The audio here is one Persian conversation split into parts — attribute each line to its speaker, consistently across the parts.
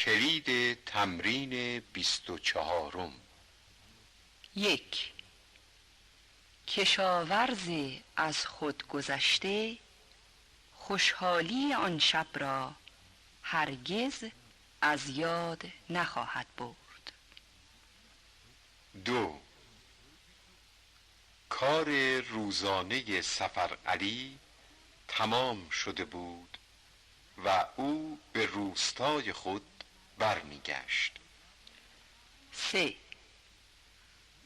Speaker 1: کلید تمرین 24.
Speaker 2: 1. کشاورز از خود گذشته خوشحالی آن شب را هرگز از یاد نخواهد برد.
Speaker 1: 2. کار روزانه سفرعلی تمام شده بود و او به روستای خود برمیگشت.
Speaker 2: 3.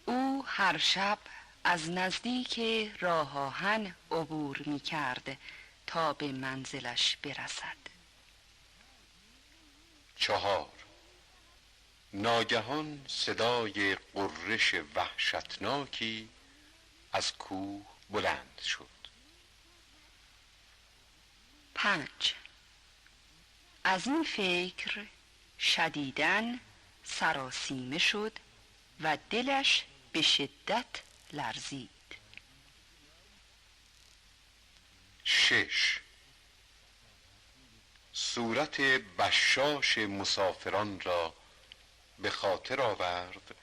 Speaker 2: او هر شب از نزدیک راه آهن عبور می کرد تا به منزلش برسد.
Speaker 1: 4. ناگهان صدای غرش وحشتناکی از کوه بلند شد.
Speaker 2: 5. از این فکر شدیداً سراسیمه شد و دلش به شدت لرزید.
Speaker 1: 6. صورت بشاش مسافران را به خاطر آورد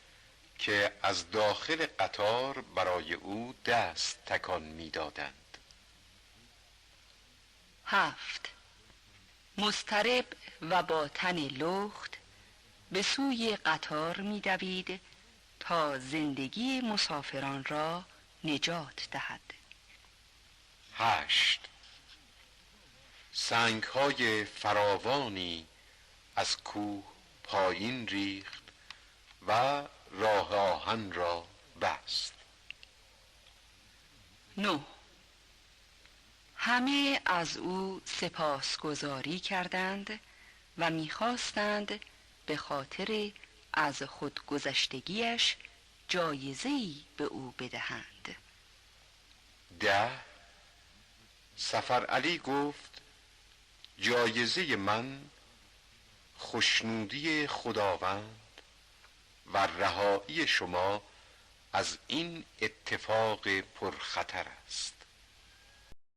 Speaker 1: که از داخل قطار برای او دست تکان می‌دادند.
Speaker 2: 7. مضطرب و با تن لخت به سوی قطار می دوید تا زندگی مسافران را نجات دهد.
Speaker 1: 8. سنگ‌های فراوانی از کوه پایین ریخت و راه آهن را بست.
Speaker 2: 9. همه از او سپاسگزاری کردند و می‌خواستند به خاطر از خودگذشتگیش جایزه‌ای به او بدهند.
Speaker 1: 10. سفرعلی گفت جایزه من خوشنودی خداوند و رهایی شما از این اتفاق پرخطر است.